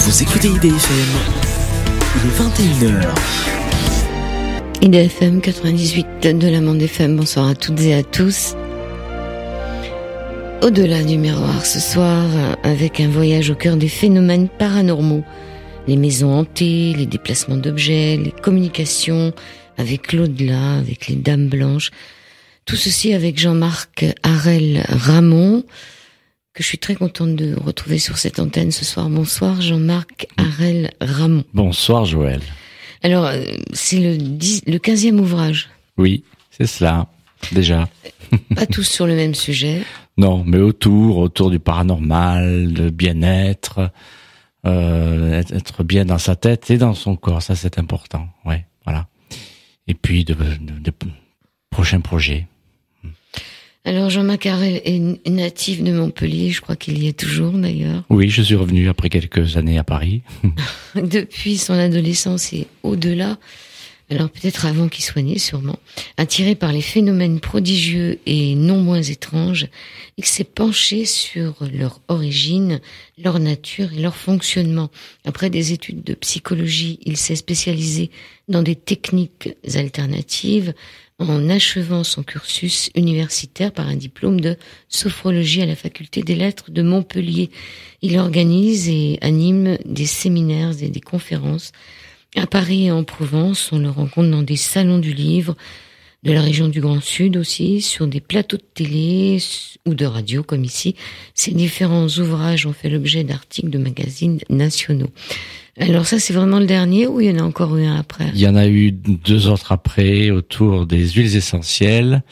Vous écoutez IDFM, il est 21h. IDFM 98 de la Bande FM, bonsoir à toutes et à tous. Au-delà du miroir ce soir, avec un voyage au cœur des phénomènes paranormaux. Les maisons hantées, les déplacements d'objets, les communications avec l'au-delà, avec les dames blanches. Tout ceci avec Jean-Marc Harel Ramon, que je suis très contente de retrouver sur cette antenne ce soir. Bonsoir Jean-Marc Harel Ramon. Bonsoir Joël. Alors, c'est le 15e ouvrage. Oui, c'est cela, déjà. Pas tous sur le même sujet. Non, mais autour du paranormal, de bien-être, être bien dans sa tête et dans son corps, ça c'est important, ouais, voilà. Et puis de prochains projets. Alors Jean-Marc Harel est natif de Montpellier, je crois qu'il y est toujours d'ailleurs. Oui, je suis revenu après quelques années à Paris. Depuis son adolescence et au-delà, alors peut-être avant qu'il soit né sûrement, attiré par les phénomènes prodigieux et non moins étranges, il s'est penché sur leur origine, leur nature et leur fonctionnement. Après des études de psychologie, il s'est spécialisé dans des techniques alternatives, en achevant son cursus universitaire par un diplôme de sophrologie à la faculté des lettres de Montpellier. Il organise et anime des séminaires et des conférences à Paris et en Provence. On le rencontre dans des salons du livre, de la région du Grand Sud aussi, sur des plateaux de télé ou de radio comme ici. Ces différents ouvrages ont fait l'objet d'articles de magazines nationaux. Alors ça, c'est vraiment le dernier ou il y en a encore eu un après? Il y en a eu 2 autres après, autour des huiles essentielles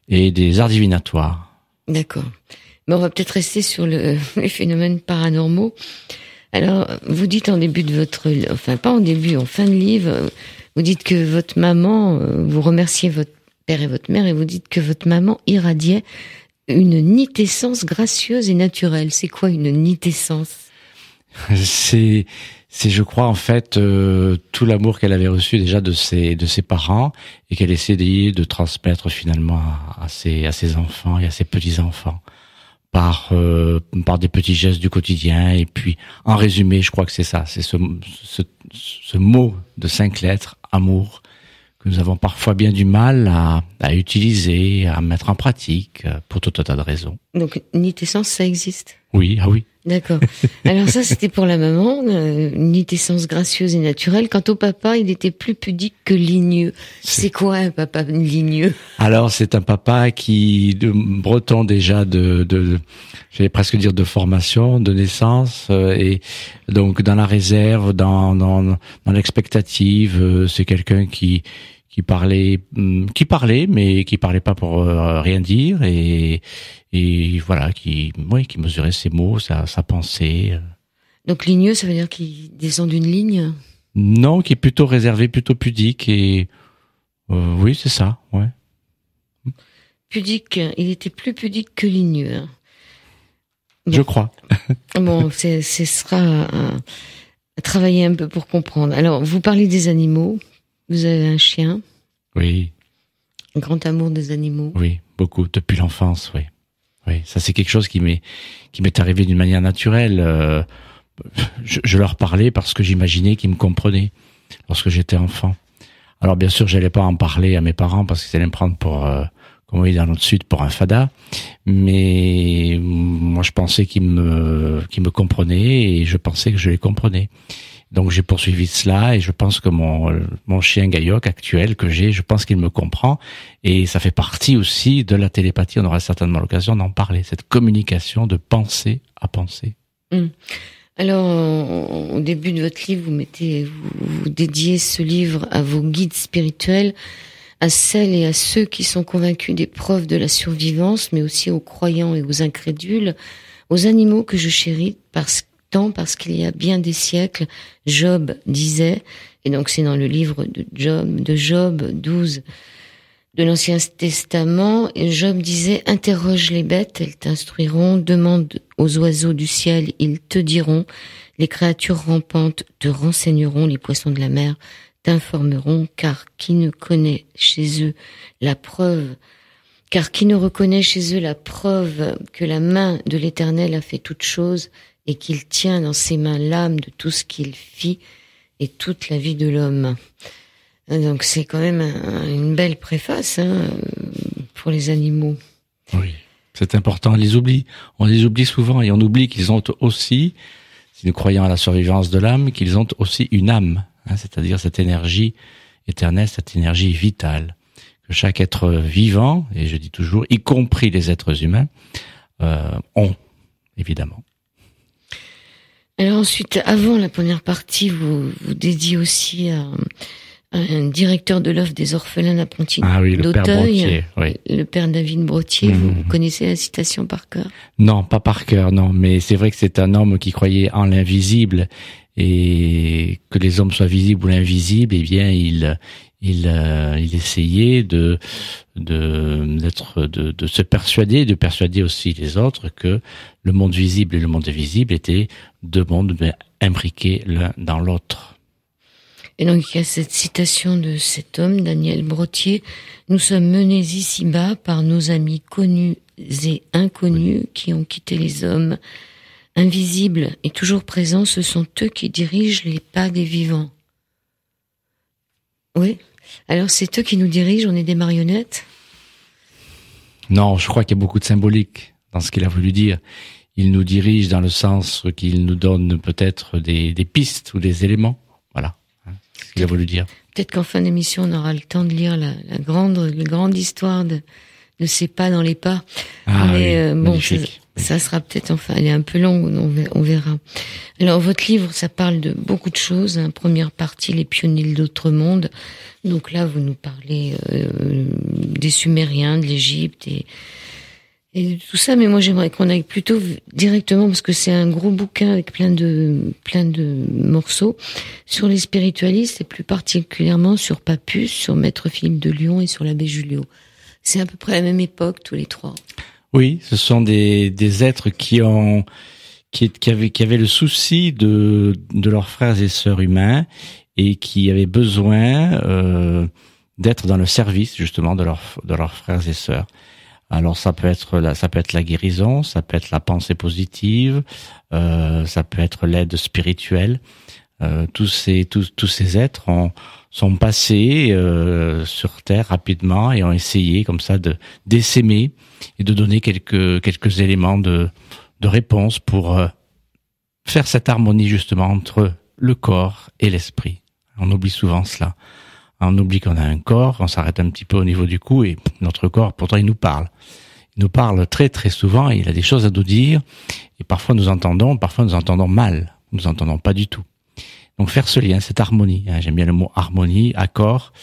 et des arts divinatoires. D'accord. Mais on va peut-être rester sur les phénomènes paranormaux. Alors, vous dites en début de votre... Enfin, pas en début, en fin de livre, vous dites que votre maman... Vous remerciez votre père et votre mère et vous dites que votre maman irradiait une nitescence gracieuse et naturelle. C'est quoi une nitescence? C'est, je crois, en fait, tout l'amour qu'elle avait reçu déjà de ses parents et qu'elle essayait de transmettre finalement à ses enfants et à ses petits-enfants par des petits gestes du quotidien. Et puis, en résumé, je crois que c'est ça, c'est ce mot de 5 lettres, amour, que nous avons parfois bien du mal à utiliser, à mettre en pratique, pour tout un tas de raisons. Donc, nitescence, ça existe? Oui, ah oui. D'accord. Alors ça, c'était pour la maman, une nitescence gracieuse et naturelle. Quant au papa, il était plus pudique que ligneux. C'est quoi un papa ligneux? Alors, c'est un papa breton déjà j'allais presque dire de formation, de naissance, et donc dans la réserve, dans l'expectative, c'est quelqu'un qui parlait, mais qui parlait pas pour rien dire et voilà, qui mesurait ses mots, sa pensée. Donc ligneux, ça veut dire qu'il descend d'une ligne? Non, qui est plutôt réservé, plutôt pudique et oui, c'est ça, ouais. Pudique, il était plus pudique que ligneux. Hein. Bon. Je crois. Bon, ce sera à travailler un peu pour comprendre. Alors, vous parlez des animaux. Vous avez un chien? Oui. Un grand amour des animaux? Oui, beaucoup, depuis l'enfance, oui. Oui, ça c'est quelque chose qui m'est arrivé d'une manière naturelle. Je leur parlais parce que j'imaginais qu'ils me comprenaient lorsque j'étais enfant. Alors bien sûr, j'allais pas en parler à mes parents parce qu'ils allaient me prendre pour, comme on dit dans notre sud, pour un fada. Mais moi, je pensais qu'ils me comprenaient et je pensais que je les comprenais. Donc j'ai poursuivi cela et je pense que mon chien Gayoc actuel que j'ai, je pense qu'il me comprend et ça fait partie aussi de la télépathie. On aura certainement l'occasion d'en parler, cette communication de pensée à pensée. Alors au début de votre livre, vous dédiez ce livre à vos guides spirituels, à celles et à ceux qui sont convaincus des preuves de la survivance, mais aussi aux croyants et aux incrédules, aux animaux que je chéris parce qu'il y a bien des siècles, Job disait, et donc c'est dans le livre de Job 12 de l'Ancien Testament, et Job disait, interroge les bêtes, elles t'instruiront, demande aux oiseaux du ciel, ils te diront, les créatures rampantes te renseigneront, les poissons de la mer t'informeront, car qui ne reconnaît chez eux la preuve que la main de l'Éternel a fait toutes choses, et qu'il tient dans ses mains l'âme de tout ce qu'il fit et toute la vie de l'homme. Donc c'est quand même une belle préface pour les animaux. Oui, c'est important. On les oublie souvent et on oublie qu'ils ont aussi, si nous croyons à la survivance de l'âme, qu'ils ont aussi une âme, c'est-à-dire cette énergie éternelle, cette énergie vitale que chaque être vivant, et je dis toujours, y compris les êtres humains, ont, évidemment. Alors ensuite, avant la première partie, vous dédiez aussi à un directeur de l'œuvre des orphelins d'Apprenti d'Auteuil, le père David Brottier. Vous connaissez la citation par cœur? Non, pas par cœur, non. Mais c'est vrai que c'est un homme qui croyait en l'invisible, et que les hommes soient visibles ou l'invisible, eh bien, il essayait de se persuader, de persuader aussi les autres que le monde visible et le monde invisible étaient deux mondes imbriqués l'un dans l'autre. Et donc, il y a cette citation de cet homme, Daniel Brottier: « Nous sommes menés ici-bas par nos amis connus et inconnus qui ont quitté les hommes. Invisibles et toujours présents, ce sont eux qui dirigent les pas des vivants. » Oui. Alors, c'est eux qui nous dirigent, on est des marionnettes? Non, je crois qu'il y a beaucoup de symbolique dans ce qu'il a voulu dire. Il nous dirige dans le sens qu'il nous donne peut-être des pistes ou des éléments. Voilà, ce qu'il a voulu dire. Peut-être qu'en fin d'émission, on aura le temps de lire la grande histoire de ces pas dans les pas. Ah, mais oui, bon, ça sera peut-être, enfin, elle est un peu longue, on verra. Alors, votre livre, ça parle de beaucoup de choses. Première partie, les pionniers de l'autre monde. Donc là, vous nous parlez des Sumériens, de l'Égypte et de tout ça. Mais moi, j'aimerais qu'on aille plutôt directement, parce que c'est un gros bouquin avec plein de morceaux, sur les spiritualistes et plus particulièrement sur Papus, sur Maître Philippe de Lyon et sur l'abbé Julio. C'est à peu près à la même époque, tous les trois. Oui, ce sont des êtres qui avaient le souci de leurs frères et sœurs humains, et qui avaient besoin d'être dans le service justement de leurs frères et sœurs. Alors ça peut être la guérison, ça peut être la pensée positive, ça peut être l'aide spirituelle. Tous ces êtres sont passés sur Terre rapidement et ont essayé comme ça d'essaimer et de donner quelques éléments de réponse pour faire cette harmonie justement entre le corps et l'esprit. On oublie souvent cela. On oublie qu'on a un corps, on s'arrête un petit peu au niveau du cou, et notre corps, pourtant, il nous parle. Il nous parle très très souvent, et il a des choses à nous dire, et parfois nous entendons mal, nous n'entendons pas du tout. Donc faire ce lien, cette harmonie, j'aime bien le mot harmonie, accord,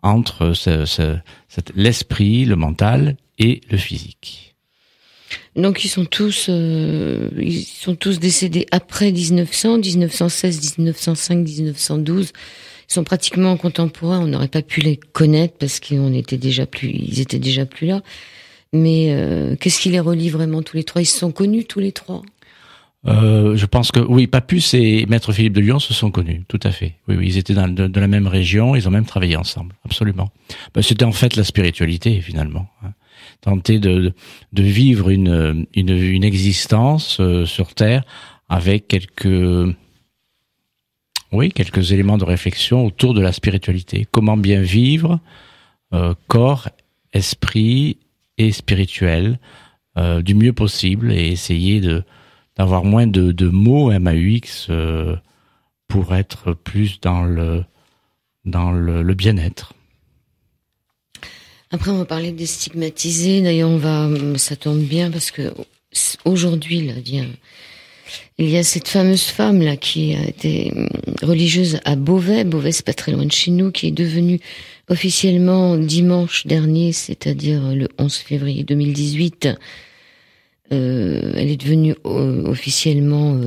entre l'esprit, le mental et le physique. Donc ils sont tous décédés après 1900, 1916, 1905, 1912. Ils sont pratiquement contemporains. On n'aurait pas pu les connaître parce qu'ils étaient déjà plus là. Mais qu'est-ce qui les relie vraiment tous les trois? Ils se sont connus tous les trois. Je pense que oui, Papus et Maître Philippe de Lyon se sont connus, tout à fait. Oui, ils étaient de la même région, ils ont même travaillé ensemble, absolument. C'était en fait la spiritualité finalement. Tenter de vivre une existence sur Terre avec quelques éléments de réflexion autour de la spiritualité. Comment bien vivre corps, esprit et spirituel du mieux possible, et essayer d'avoir moins de mots MAUX pour être plus dans le bien-être. Après, on va parler des stigmatisés. D'ailleurs, ça tombe bien parce que aujourd'hui, là, il y a cette fameuse femme là qui a été religieuse à Beauvais. Beauvais, c'est pas très loin de chez nous, qui est devenue officiellement dimanche dernier, c'est-à-dire le 11 février 2018. Elle est devenue officiellement,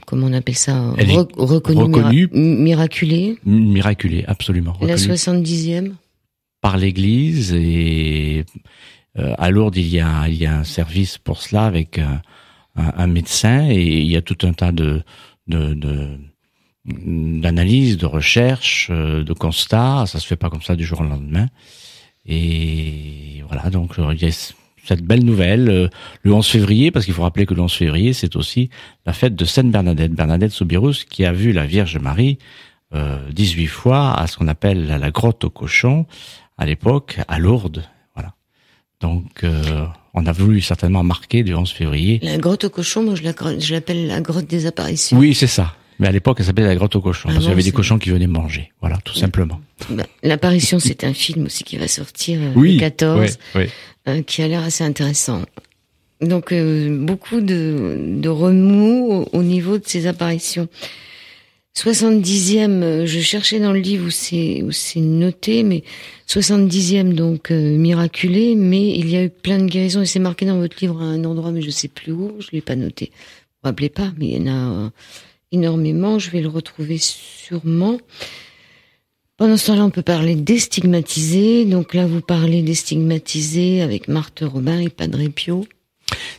comment on appelle ça, reconnue, miraculée. Miraculée, absolument. Reconnue. La 70e. Par l'Église, et à Lourdes il y a un service pour cela avec un médecin, et il y a tout un tas d'analyses, de recherches, de constats. Ça se fait pas comme ça du jour au lendemain. Et voilà, donc il y a cette belle nouvelle le 11 février, parce qu'il faut rappeler que le 11 février, c'est aussi la fête de Sainte Bernadette, Bernadette Soubirous, qui a vu la Vierge Marie 18 fois à ce qu'on appelle la grotte aux cochons, à l'époque, à Lourdes. Voilà. Donc, on a voulu certainement marquer du 11 février. La grotte aux cochons, moi je l'appelle la grotte des apparitions. Oui, c'est ça. Mais à l'époque, elle s'appelait la grotte aux cochons, parce qu'il y avait des cochons qui venaient manger. Voilà, tout simplement. L'apparition, c'est un film aussi qui va sortir le 14, qui a l'air assez intéressant. Donc, beaucoup de remous au niveau de ces apparitions. 70e, je cherchais dans le livre où c'est noté, mais 70e, donc miraculé, mais il y a eu plein de guérisons, et c'est marqué dans votre livre à un endroit, mais je sais plus où, je l'ai pas noté. Vous vous rappelez pas, mais il y en a énormément, je vais le retrouver sûrement. Pendant ce temps-là, on peut parler des stigmatisés, donc là vous parlez des stigmatisés avec Marthe Robin et Padre Pio.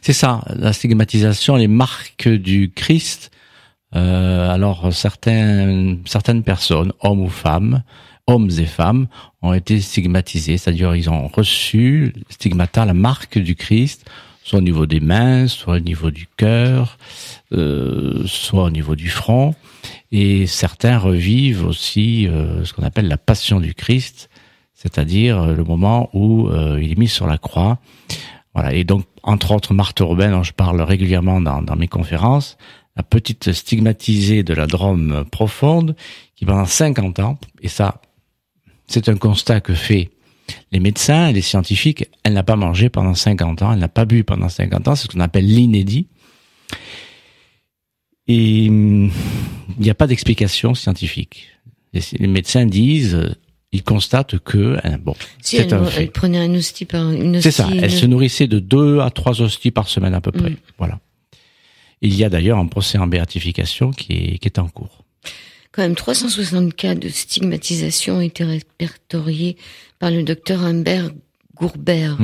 C'est ça, la stigmatisation, les marques du Christ. Alors certaines personnes, hommes et femmes, ont été stigmatisés, c'est-à-dire ils ont reçu stigmata, la marque du Christ, soit au niveau des mains, soit au niveau du cœur, soit au niveau du front, et certains revivent aussi ce qu'on appelle la passion du Christ, c'est-à-dire le moment où il est mis sur la croix. Voilà, et donc entre autres Marthe Robin, dont je parle régulièrement dans mes conférences, la petite stigmatisée de la Drôme profonde, qui pendant 50 ans, et ça, c'est un constat que fait les médecins et les scientifiques, elle n'a pas mangé pendant 50 ans, elle n'a pas bu pendant 50 ans, c'est ce qu'on appelle l'inédit. Et il n'y a pas d'explication scientifique. Les médecins disent, ils constatent que, bon, si c'est un fait. Elle prenait un hostie par une hostie. C'est ça, elle se nourrissait de 2 à 3 hosties par semaine à peu près, voilà. Il y a d'ailleurs un procès en béatification qui est en cours. Quand même, 360 cas de stigmatisation ont été répertoriés par le docteur Humbert Gourbert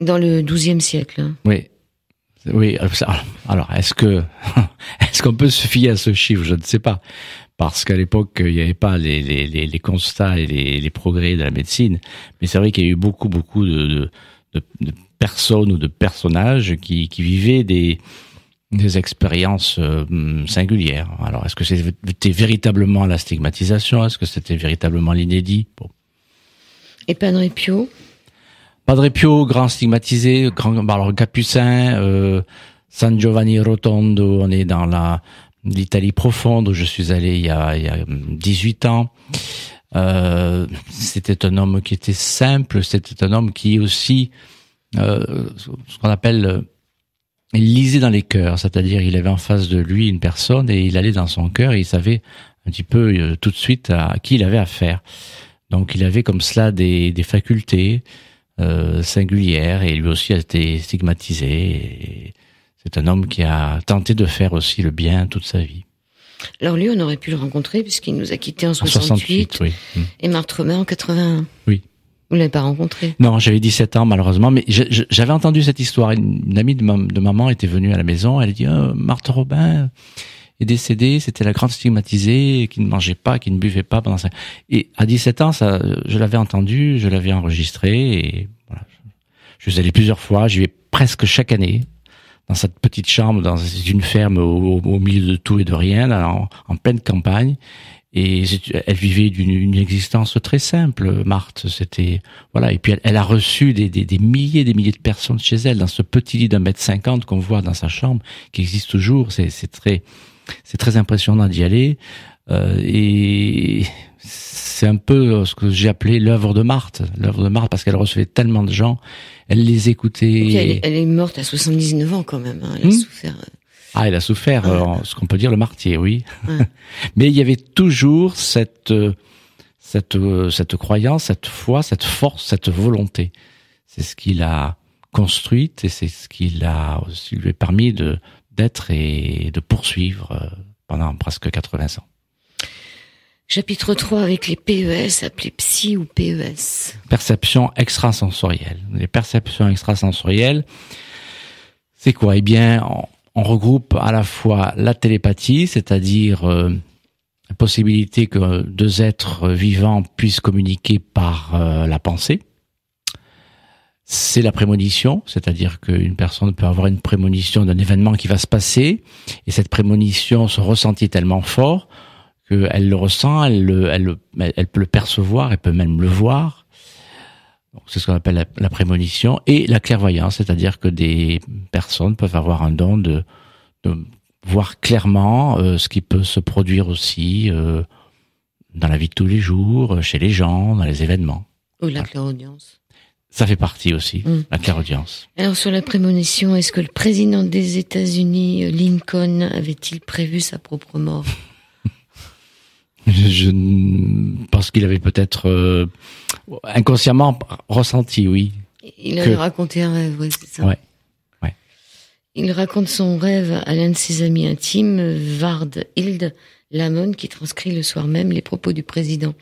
dans le XIIe siècle. Hein. Oui. Alors, est-ce qu'on peut se fier à ce chiffre? Je ne sais pas. Parce qu'à l'époque, il n'y avait pas les constats et les progrès de la médecine. Mais c'est vrai qu'il y a eu beaucoup de personnes ou de personnages qui vivaient des expériences singulières. Alors, est-ce que c'était véritablement la stigmatisation? Est-ce que c'était véritablement l'inédit? Bon. Et Padre Pio? Padre Pio, grand stigmatisé, alors capucin, San Giovanni Rotondo, on est dans l'Italie profonde où je suis allé il y a 18 ans. C'était un homme qui était simple, c'était un homme qui aussi ce qu'on appelle il lisait dans les cœurs, c'est-à-dire il avait en face de lui une personne et il allait dans son cœur et il savait un petit peu tout de suite à qui il avait affaire. Donc il avait comme cela des facultés singulières et lui aussi a été stigmatisé. Et c'est un homme qui a tenté de faire aussi le bien toute sa vie. Alors lui, on aurait pu le rencontrer puisqu'il nous a quittés en 68 oui. Et Marthe Robin en 81. Oui. Vous l'avez pas rencontré? Non, j'avais 17 ans malheureusement, mais j'avais entendu cette histoire. Une amie de maman était venue à la maison, elle a dit Marthe Robin est décédée, c'était la grande stigmatisée, qui ne mangeait pas, qui ne buvait pas pendant ça. Et à 17 ans, ça, je l'avais entendu, je l'avais enregistré, et voilà. Je suis allé plusieurs fois, j'y vais presque chaque année, dans cette petite chambre, dans une ferme au milieu de tout et de rien, en pleine campagne. Et elle vivait d'une existence très simple, Marthe. C'était voilà. Et puis elle a reçu des milliers de personnes chez elle dans ce petit lit d'1,50 m qu'on voit dans sa chambre, qui existe toujours. C'est très impressionnant d'y aller. Et c'est un peu ce que j'ai appelé l'œuvre de Marthe, parce qu'elle recevait tellement de gens, elle les écoutait. Okay, elle est morte à 79 ans quand même. Hein. Elle a souffert. Elle a souffert, ce qu'on peut dire le martyr, oui. Mais il y avait toujours cette croyance, cette foi, cette force, cette volonté. C'est ce qui l'a construite et c'est ce qui lui a permis d'être et de poursuivre pendant presque 80 ans. Chapitre 3 avec les PES, appelés psy ou PES. Perception extrasensorielle. Les perceptions extrasensorielles, c'est quoi? Eh bien, on regroupe à la fois la télépathie, c'est-à-dire la possibilité que deux êtres vivants puissent communiquer par la pensée. c'est la prémonition, c'est-à-dire qu'une personne peut avoir une prémonition d'un événement qui va se passer, et cette prémonition, son ressenti est tellement fort qu'elle le ressent, elle peut le percevoir, elle peut même le voir. Donc, c'est ce qu'on appelle la prémonition. Et la clairvoyance, c'est-à-dire que des personnes peuvent avoir un don de voir clairement ce qui peut se produire aussi dans la vie de tous les jours, chez les gens, dans les événements. Ou la clairaudience. Ça fait partie aussi, la clairaudience. Alors sur la prémonition, est-ce que le président des États-Unis, Lincoln, avait-il prévu sa propre mort? Je pense qu'il avait peut-être inconsciemment ressenti, oui. Il avait raconté un rêve, oui, c'est ça. Ouais. Il raconte son rêve à l'un de ses amis intimes, Vard Hild Lamon, qui transcrit le soir même les propos du président.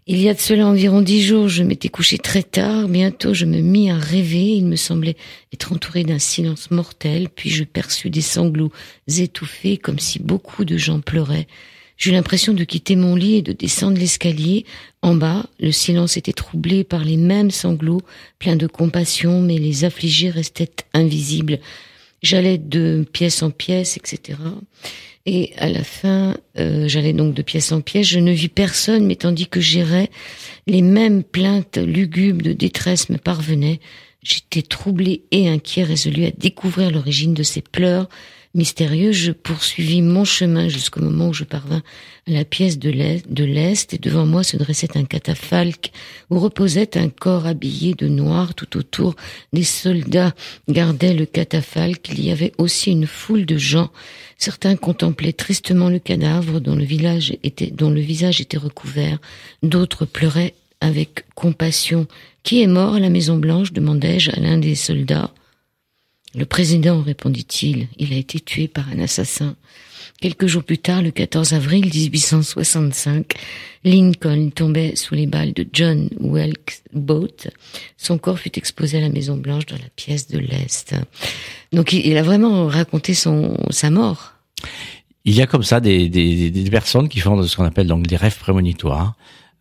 Il y a de cela environ 10 jours, je m'étais couché très tard. Bientôt, je me mis à rêver. Il me semblait être entouré d'un silence mortel. Puis je perçus des sanglots étouffés, comme si beaucoup de gens pleuraient. J'eus l'impression de quitter mon lit et de descendre l'escalier. En bas, le silence était troublé par les mêmes sanglots, pleins de compassion, mais les affligés restaient invisibles. J'allais de pièce en pièce, etc. Et à la fin, j'allais donc de pièce en pièce. Je ne vis personne, mais tandis que j'errais, les mêmes plaintes lugubres de détresse me parvenaient. J'étais troublé et inquiet, résolu à découvrir l'origine de ces pleurs mystérieux. Je poursuivis mon chemin jusqu'au moment où je parvins à la pièce de l'Est, et devant moi se dressait un catafalque où reposait un corps habillé de noir. Tout autour, des soldats gardaient le catafalque. Il y avait aussi une foule de gens. Certains contemplaient tristement le cadavre dont le visage était recouvert. D'autres pleuraient avec compassion. « Qui est mort à la Maison Blanche ?» demandai-je à l'un des soldats. « Le président », répondit-il, « il a été tué par un assassin. » Quelques jours plus tard, le 14 avril 1865, Lincoln tombait sous les balles de John Wilkes Booth. Son corps fut exposé à la Maison Blanche dans la pièce de l'Est. Donc il a vraiment raconté sa mort. Il y a comme ça des personnes qui font ce qu'on appelle donc des rêves prémonitoires.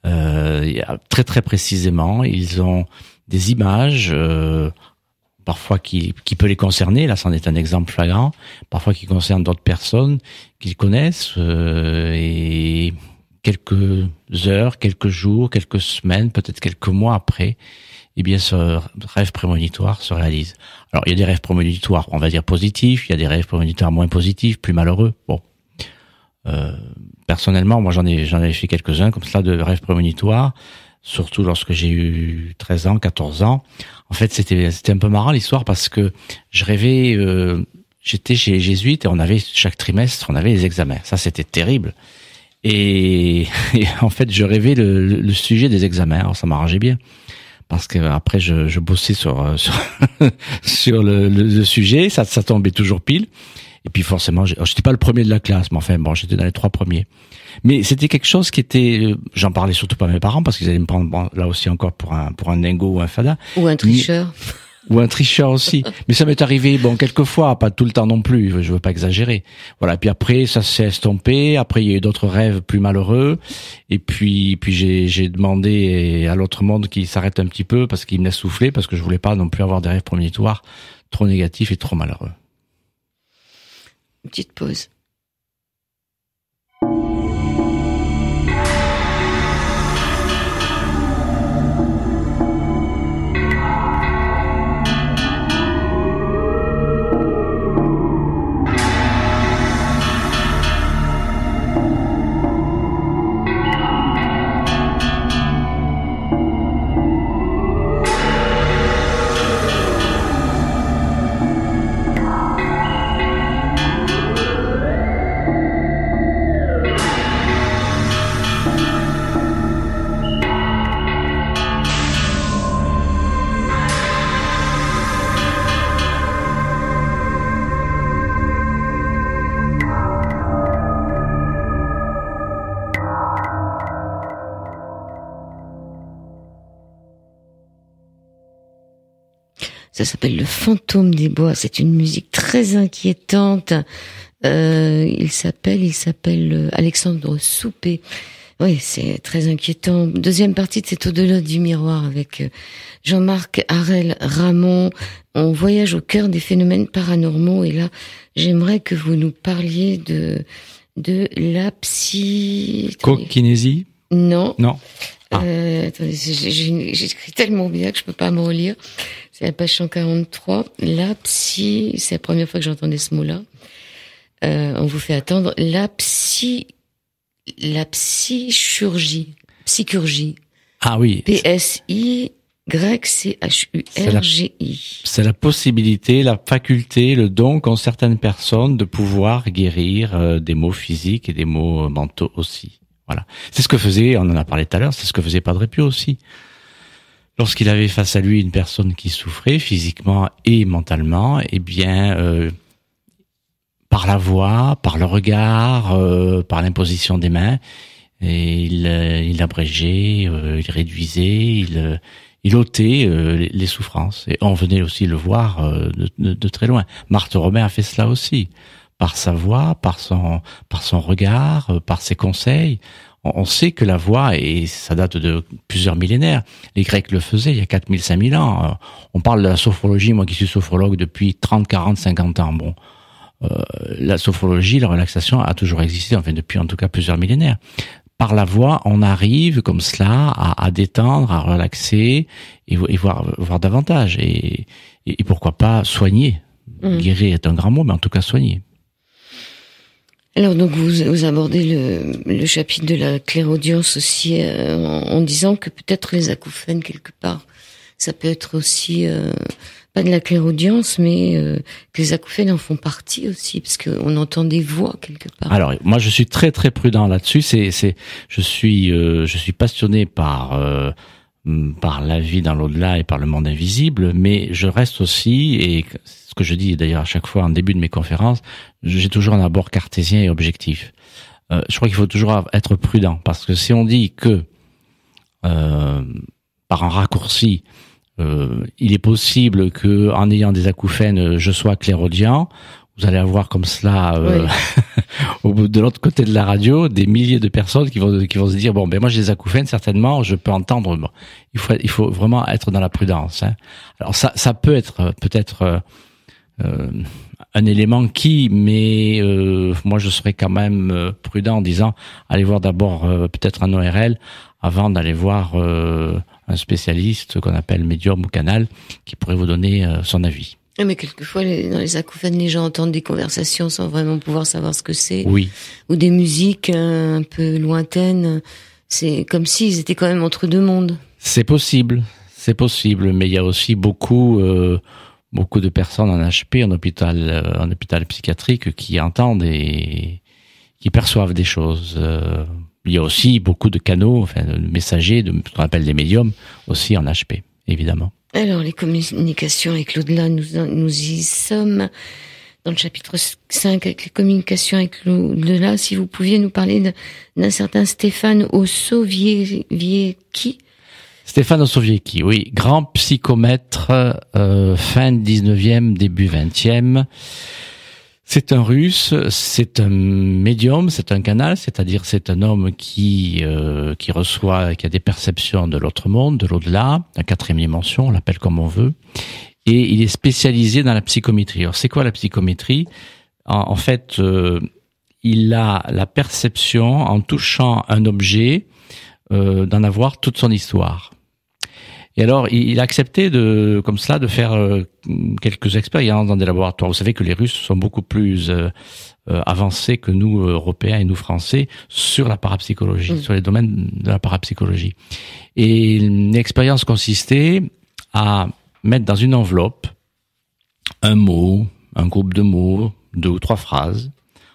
Très très précisément, ils ont des images parfois qui peut les concerner, là c'en est un exemple flagrant, parfois qui concernent d'autres personnes qu'ils connaissent, et quelques heures, quelques jours, quelques semaines, peut-être quelques mois après, eh bien ce rêve prémonitoire se réalise. Alors il y a des rêves prémonitoires, on va dire positifs, il y a des rêves prémonitoires moins positifs, plus malheureux. Bon, personnellement, moi j'en ai fait quelques-uns comme cela de rêves prémonitoires, surtout lorsque j'ai eu 13 ans, 14 ans. En fait, c'était un peu marrant l'histoire parce que je rêvais, j'étais chez les jésuites et on avait chaque trimestre, on avait les examens. Ça, c'était terrible. Et en fait, je rêvais le sujet des examens. Alors, ça m'arrangeait bien parce que après, je bossais sur le sujet. Ça tombait toujours pile. Et puis forcément, j'étais pas le premier de la classe, mais enfin bon, j'étais dans les 3 premiers. Mais c'était quelque chose qui était, j'en parlais surtout pas à mes parents parce qu'ils allaient me prendre là aussi encore pour un dingo ou un fada. Ou un tricheur. Ou un tricheur aussi. Mais ça m'est arrivé, bon, quelques fois, pas tout le temps non plus, je veux pas exagérer. Voilà. Puis après, ça s'est estompé. Après, il y a eu d'autres rêves plus malheureux. Et puis j'ai demandé à l'autre monde qu'il s'arrête un petit peu parce qu'il me laisse souffler parce que je voulais pas non plus avoir des rêves prémonitoires trop négatifs et trop malheureux. Une petite pause. Ça s'appelle Le Fantôme des Bois. C'est une musique très inquiétante. Il s'appelle Alexandre Soupé. Oui, c'est très inquiétant. Deuxième partie de cet au-delà du miroir avec Jean-Marc Harel Ramon. On voyage au cœur des phénomènes paranormaux et là, j'aimerais que vous nous parliez de la Cokinésie? Non. Non. Attendez, j'ai écrit tellement bien que je peux pas me relire. C'est la page 143. C'est la première fois que j'entendais ce mot-là. On vous fait attendre. La psychurgie. Ah oui. PSYCHURGI. C'est la possibilité, la faculté, le don qu'ont certaines personnes de pouvoir guérir des maux physiques et des maux mentaux aussi. Voilà. C'est ce que faisait, on en a parlé tout à l'heure, c'est ce que faisait Padre Pio aussi. Lorsqu'il avait face à lui une personne qui souffrait physiquement et mentalement, eh bien, par la voix, par le regard, par l'imposition des mains, et il abrégeait, il réduisait, il ôtait les souffrances. Et on venait aussi le voir de très loin. Marthe Robin a fait cela aussi. Par sa voix, par son regard, par ses conseils. On sait que la voix, et ça date de plusieurs millénaires, les Grecs le faisaient il y a 4000, 5000 ans. On parle de la sophrologie, moi qui suis sophrologue depuis 30, 40, 50 ans. Bon, la sophrologie, la relaxation a toujours existé, enfin depuis en tout cas plusieurs millénaires. Par la voix, on arrive comme cela à détendre, à relaxer et voir davantage. Et pourquoi pas soigner. Guérir est un grand mot, mais en tout cas soigner. Alors donc vous abordez le chapitre de la clairaudience aussi en disant que peut-être les acouphènes quelque part, ça peut être aussi pas de la clairaudience, mais que les acouphènes en font partie aussi, parce qu'on entend des voix quelque part. Alors moi je suis très très prudent là-dessus. Je suis passionné par la vie dans l'au-delà et par le monde invisible, mais je reste aussi, et ce que je dis d'ailleurs à chaque fois en début de mes conférences, j'ai toujours un abord cartésien et objectif. Je crois qu'il faut toujours être prudent, parce que si on dit que par un raccourci, il est possible que en ayant des acouphènes, je sois clairaudient, vous allez avoir comme cela de l'autre côté de la radio des milliers de personnes qui vont se dire bon ben moi j'ai des acouphènes, certainement je peux entendre. Bon, il faut vraiment être dans la prudence, hein. Alors ça peut être peut-être un élément mais moi je serais quand même prudent en disant allez voir d'abord peut-être un ORL avant d'aller voir un spécialiste qu'on appelle médium ou canal qui pourrait vous donner son avis. Mais quelquefois, dans les acouphènes, les gens entendent des conversations sans vraiment pouvoir savoir ce que c'est. Oui. Ou des musiques un peu lointaines. C'est comme s'ils étaient quand même entre deux mondes. C'est possible, mais il y a aussi beaucoup de personnes en HP, en hôpital psychiatrique, qui entendent et qui perçoivent des choses. Il y a aussi beaucoup de canaux, enfin, de messagers, de ce qu'on appelle des médiums, aussi en HP, évidemment. Alors, les communications avec l'au-delà, nous y sommes dans le chapitre 5 avec les communications avec l'au-delà. Si vous pouviez nous parler d'un certain Stéphane Osowiecki. Stéphane Osowiecki, oui, grand psychomètre, fin 19e, début 20e. C'est un Russe, c'est un médium, c'est un canal, c'est-à-dire c'est un homme qui reçoit, qui a des perceptions de l'autre monde, de l'au-delà, la quatrième dimension, on l'appelle comme on veut, et il est spécialisé dans la psychométrie. Alors c'est quoi la psychométrie ? En fait, il a la perception, en touchant un objet, d'en avoir toute son histoire. Et alors, il a accepté comme cela, de faire quelques expériences dans des laboratoires. Vous savez que les Russes sont beaucoup plus avancés que nous, Européens et nous, Français, sur la parapsychologie, sur les domaines de la parapsychologie. Et l'expérience consistait à mettre dans une enveloppe un mot, un groupe de mots, 2 ou 3 phrases.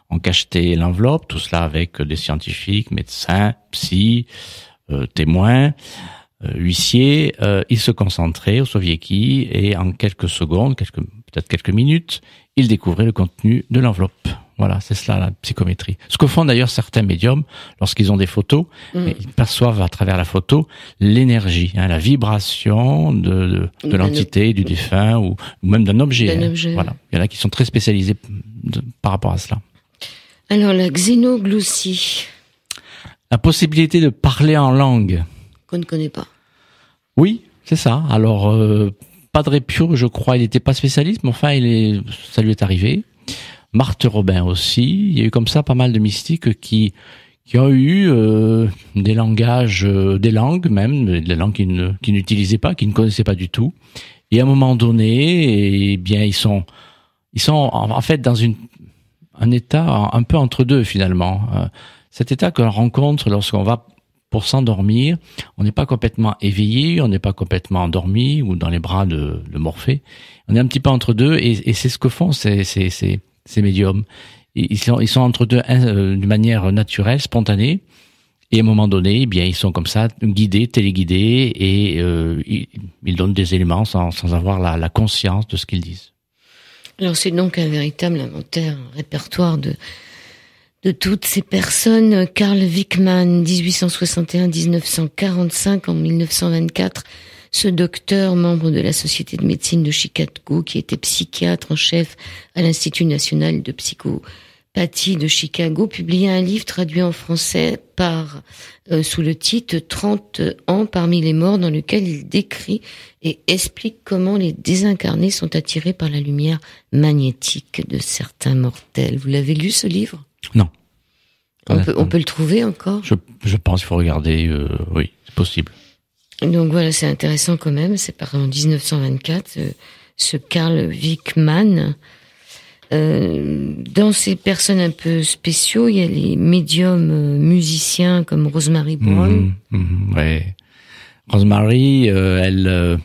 On cachetait l'enveloppe, tout cela avec des scientifiques, médecins, psy, témoins, huissier, il se concentrait au Osowiecki et en quelques secondes, peut-être quelques minutes, il découvrait le contenu de l'enveloppe. Voilà, c'est cela la psychométrie. Ce que font d'ailleurs certains médiums lorsqu'ils ont des photos, ils perçoivent à travers la photo l'énergie, la vibration de l'entité, du défunt ou même d'un objet. Voilà, il y en a qui sont très spécialisés par rapport à cela. Alors la xénoglossie. La possibilité de parler en langue. Qu'on ne connaît pas. Oui, c'est ça. Alors, Padre Pio, je crois, il n'était pas spécialiste, mais enfin, ça lui est arrivé. Marthe Robin aussi. Il y a eu comme ça pas mal de mystiques qui ont eu des langages, des langues même, des langues qu'ils n'utilisaient pas, qu'ils ne connaissaient pas du tout. Et à un moment donné, eh bien, ils sont en fait dans un état un peu entre deux finalement. Cet état que l'on rencontre lorsqu'on va pour s'endormir, on n'est pas complètement éveillé, on n'est pas complètement endormi ou dans les bras de Morphée. On est un petit peu entre deux et c'est ce que font ces médiums. Ils sont entre deux d'une manière naturelle, spontanée. Et à un moment donné, eh bien, ils sont comme ça, guidés, téléguidés, et ils donnent des éléments sans avoir la conscience de ce qu'ils disent. Alors c'est donc un véritable inventaire, un répertoire de toutes ces personnes. Carl Wickman, 1861-1945, en 1924, ce docteur, membre de la Société de médecine de Chicago, qui était psychiatre en chef à l'Institut national de psychopathie de Chicago, publia un livre traduit en français sous le titre 30 ans parmi les morts, dans lequel il décrit et explique comment les désincarnés sont attirés par la lumière magnétique de certains mortels. Vous l'avez lu, ce livre ? Non. On peut le trouver encore ? Je pense qu'il faut regarder, oui, c'est possible. Donc voilà, c'est intéressant quand même, c'est par en 1924, ce Carl Wickman. Dans ces personnes un peu spéciaux, il y a les médiums musiciens comme Rosemary Brown. Ouais. Rosemary, elle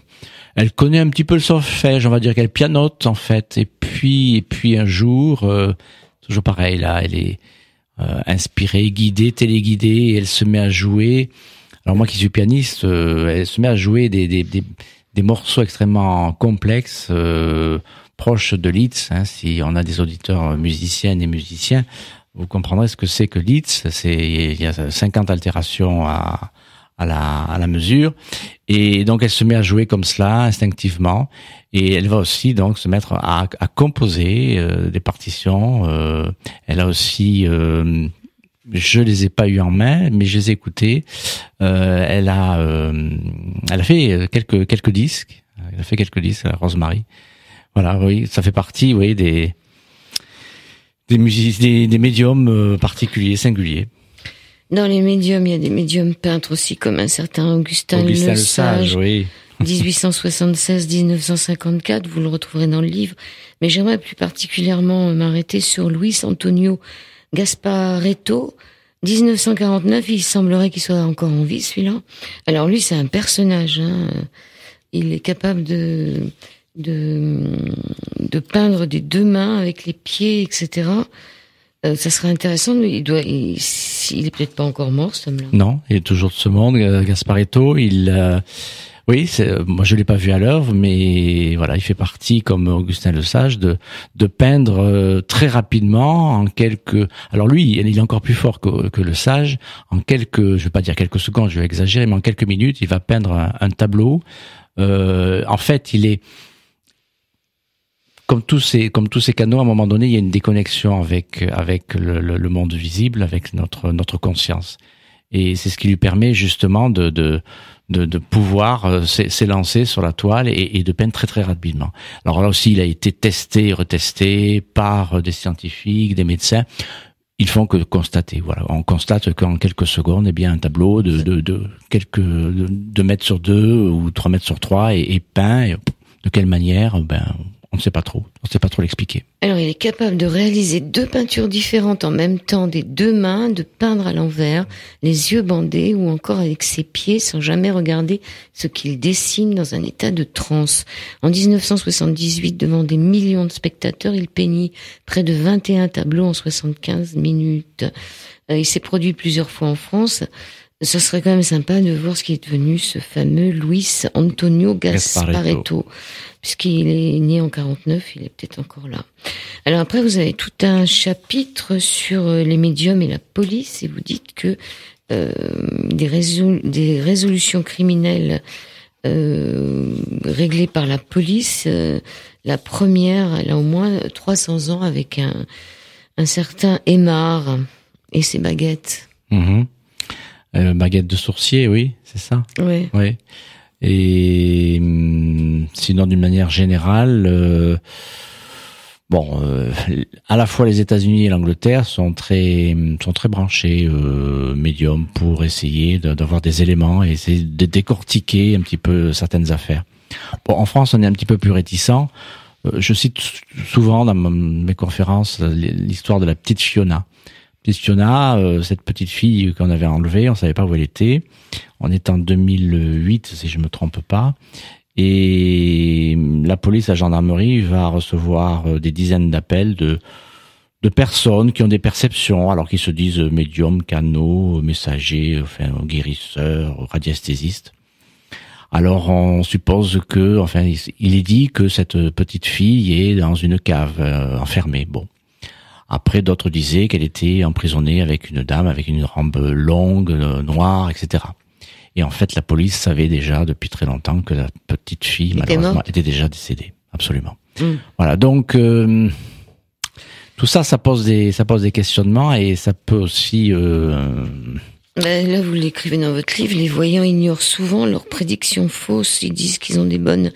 connaît un petit peu le solfège, on va dire qu'elle pianote en fait. Et puis un jour, toujours pareil là, elle est inspirée, guidée, téléguidée, et elle se met à jouer. Alors moi qui suis pianiste, elle se met à jouer des morceaux extrêmement complexes, proches de Liszt. Si on a des auditeurs musiciennes et musiciens, vous comprendrez ce que c'est que Liszt. Il y a 50 altérations à la mesure, et donc elle se met à jouer comme cela instinctivement, et elle va aussi donc se mettre à composer des partitions. Elle a aussi je les ai pas eues en main, mais je les ai écoutées. Elle a fait quelques disques. Elle a fait quelques disques, Rosemary. Voilà, oui, ça fait partie, oui, des médiums particuliers, singuliers. Dans les médiums, il y a des médiums peintres aussi, comme un certain Augustin Le Sage, oui. 1876-1954, vous le retrouverez dans le livre. Mais j'aimerais plus particulièrement m'arrêter sur Luis Antonio Gasparetto, 1949, il semblerait qu'il soit encore en vie, celui-là. Alors lui, c'est un personnage, il est capable de peindre des deux mains avec les pieds, etc. Ça serait intéressant. Il est peut-être pas encore mort, cet homme-là. Non, il est toujours de ce monde, Gasparetto. Oui, moi je l'ai pas vu à l'œuvre, mais voilà, il fait partie, comme Augustin Le Sage, de peindre très rapidement en quelques. Alors lui, il est encore plus fort que Le Sage. En je vais pas dire quelques secondes, je vais exagérer, mais en quelques minutes, il va peindre un tableau. En fait, il est comme tous ces canaux. À un moment donné, il y a une déconnexion avec le monde visible, avec notre conscience. Et c'est ce qui lui permet justement de pouvoir s'élancer sur la toile et de peindre très très rapidement. Alors là aussi, il a été testé et retesté par des scientifiques, des médecins. Ils font que constater. Voilà, on constate qu'en quelques secondes, eh bien, un tableau de 2 mètres sur 2 ou 3 mètres sur 3 est peint. Et de quelle manière, on ne sait pas trop. On ne sait pas trop l'expliquer. Alors, il est capable de réaliser 2 peintures différentes en même temps, des 2 mains, de peindre à l'envers, les yeux bandés ou encore avec ses pieds sans jamais regarder ce qu'il dessine dans un état de transe. En 1978, devant des millions de spectateurs, il peignit près de 21 tableaux en 75 minutes. Il s'est produit plusieurs fois en France. Ce serait quand même sympa de voir ce qui est devenu ce fameux Luis Antonio Gasparetto. Puisqu'il est né en 49, il est peut-être encore là. Alors après, vous avez tout un chapitre sur les médiums et la police, et vous dites que des résolutions criminelles réglées par la police, la première, elle a au moins 300 ans avec un certain Aymar et ses baguettes. Mmh. Baguette de sourcier, oui, c'est ça. Oui. Oui. Et sinon, d'une manière générale, à la fois les États-Unis et l'Angleterre sont très branchés médium pour essayer d'avoir des éléments et essayer de décortiquer un petit peu certaines affaires. Bon, en France, on est un petit peu plus réticent. Je cite souvent dans mes conférences l'histoire de la petite Fiona. Petite Fiona, cette petite fille qu'on avait enlevée, on savait pas où elle était. On est en 2008, si je me trompe pas. Et la police, la gendarmerie va recevoir des dizaines d'appels de personnes qui ont des perceptions, alors qu'ils se disent médiums, canaux, messagers, guérisseurs, radiesthésistes. Alors on suppose que, il est dit que cette petite fille est dans une cave enfermée. Bon. Après, d'autres disaient qu'elle était emprisonnée avec une dame avec une robe longue, noire, etc. Et en fait, la police savait déjà depuis très longtemps que la petite fille, malheureusement, était déjà décédée. Absolument. Voilà. Donc, tout ça, ça pose des questionnements et ça peut aussi. Là, vous l'écrivez dans votre livre. Les voyants ignorent souvent leurs prédictions fausses. Ils disent qu'ils ont des bonnes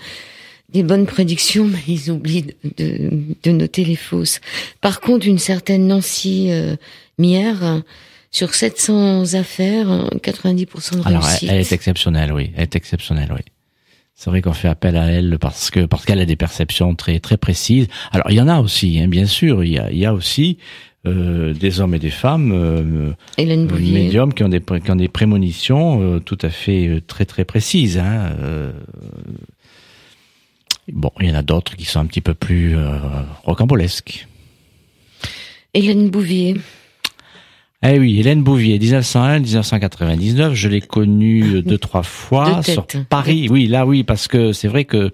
prédictions, mais ils oublient de noter les fausses. Par contre, une certaine Nancy Mière, sur 700 affaires, 90% de réussite. Alors, elle est exceptionnelle, oui. C'est vrai qu'on fait appel à elle parce qu'elle a des perceptions très très précises. Alors, il y en a aussi, hein, bien sûr. Il y a aussi des hommes et des femmes médiums qui ont des prémonitions tout à fait très très précises. Hein, Bon, il y en a d'autres qui sont un petit peu plus rocambolesques. Hélène Bouvier. Eh oui, Hélène Bouvier, 1901-1999, je l'ai connue 2-3 fois sur Paris. Oui, là oui, parce que c'est vrai que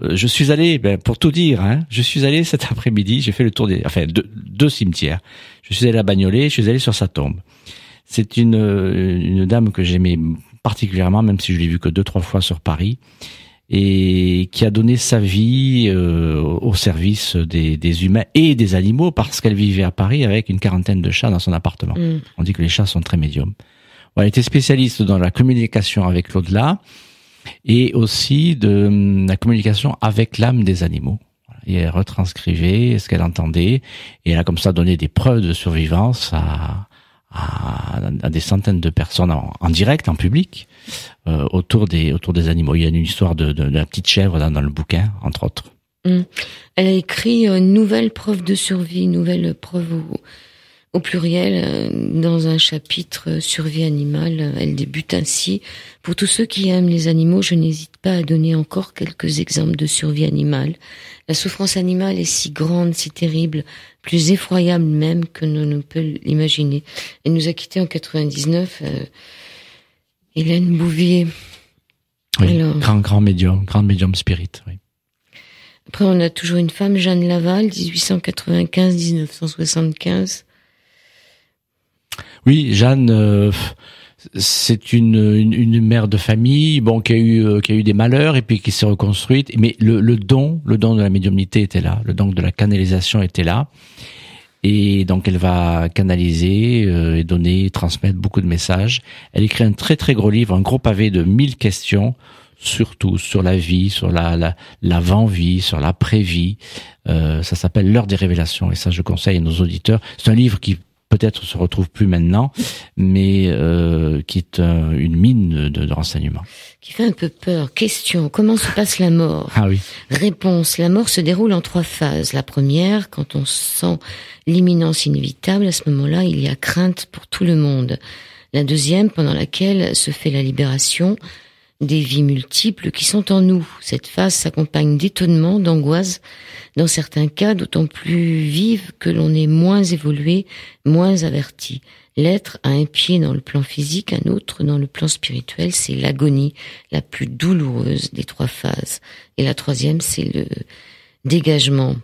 je suis allé, pour tout dire, hein, je suis allé cet après-midi, j'ai fait le tour deux cimetières. Je suis allé à Bagnolet, je suis allé sur sa tombe. C'est une dame que j'aimais particulièrement, même si je l'ai vue que 2-3 fois sur Paris, et qui a donné sa vie au service des humains et des animaux parce qu'elle vivait à Paris avec une 40aine de chats dans son appartement. On dit que les chats sont très médiums. Elle était spécialiste dans la communication avec l'au-delà et aussi de la communication avec l'âme des animaux. Et elle retranscrivait ce qu'elle entendait et elle a comme ça donné des preuves de survivance à des centaines de personnes en direct, en public, autour des animaux. Il y a une histoire de la petite chèvre dans le bouquin, entre autres. Elle a écrit une nouvelle preuve de survie, une nouvelle preuve au pluriel, dans un chapitre survie animale. Elle débute ainsi: pour tous ceux qui aiment les animaux, je n'hésite pas à donner encore quelques exemples de survie animale. La souffrance animale est si grande, si terrible, plus effroyable même que l'on ne peut l'imaginer. Elle nous a quittés en 99, Hélène Bouvier. Oui, alors, grand médium spirit, oui. Après, on a toujours une femme, Jeanne Laval, 1895-1975. Oui, Jeanne, c'est une mère de famille, qui a eu des malheurs et puis qui s'est reconstruite. Mais le don de la médiumnité était là, le don de la canalisation était là. Et donc elle va canaliser et transmettre beaucoup de messages. Elle écrit un très très gros livre, un gros pavé de 1000 questions, surtout sur la vie, sur l'avant-vie, sur l'après-vie. Ça s'appelle L'heure des révélations et ça je conseille à nos auditeurs. C'est un livre qui peut-être se retrouve plus maintenant, mais qui est une mine de renseignements. Qui fait un peu peur. Question: comment se passe la mort? Ah oui. Réponse: la mort se déroule en 3 phases. La première, quand on sent l'imminence inévitable, à ce moment-là, il y a crainte pour tout le monde. La deuxième, pendant laquelle se fait la libération des vies multiples qui sont en nous. Cette phase s'accompagne d'étonnement, d'angoisse, dans certains cas d'autant plus vive que l'on est moins évolué, moins averti. L'être a un pied dans le plan physique, un autre dans le plan spirituel. C'est l'agonie la plus douloureuse des 3 phases. Et la troisième, c'est le dégagement.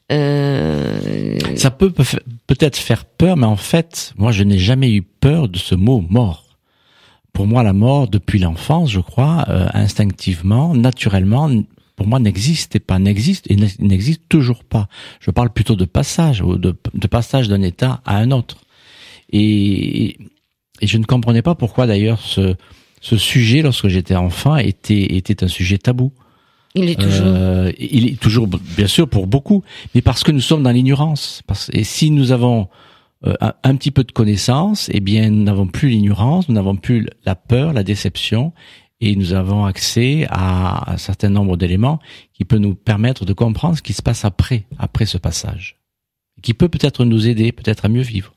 Ça peut peut-être faire peur, mais en fait, moi je n'ai jamais eu peur de ce mot mort. Pour moi, la mort, depuis l'enfance, je crois, instinctivement, naturellement, pour moi, n'existe toujours pas. Je parle plutôt de passage, de passage d'un état à un autre. Et Et je ne comprenais pas pourquoi d'ailleurs ce sujet, lorsque j'étais enfant, était un sujet tabou. Il est toujours, bien sûr, pour beaucoup, mais parce que nous sommes dans l'ignorance. Et si nous avons un petit peu de connaissance, eh bien, nous n'avons plus l'ignorance, nous n'avons plus la peur, la déception, et nous avons accès à un certain nombre d'éléments qui peut nous permettre de comprendre ce qui se passe après ce passage, qui peut peut-être nous aider, peut-être à mieux vivre.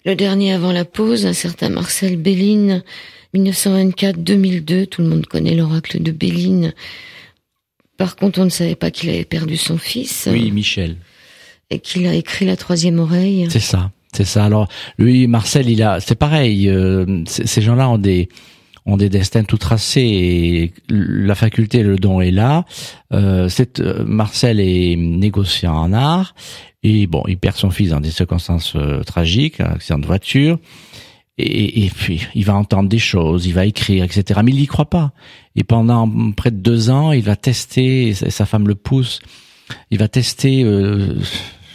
Le dernier avant la pause, un certain Marcel Béline, 1924-2002, tout le monde connaît l'oracle de Béline. Par contre, on ne savait pas qu'il avait perdu son fils. Oui, Michel. Et qu'il a écrit La Troisième Oreille. C'est ça. Alors, lui, Marcel, c'est pareil. Ces gens-là ont des destins tout tracés. Et la faculté, le don est là. Marcel est négociant en art. Et bon, il perd son fils dans des circonstances tragiques, un accident de voiture. Et puis, il va entendre des choses, il va écrire, etc. Mais il n'y croit pas. Et pendant près de 2 ans, il va tester, sa femme le pousse, il va tester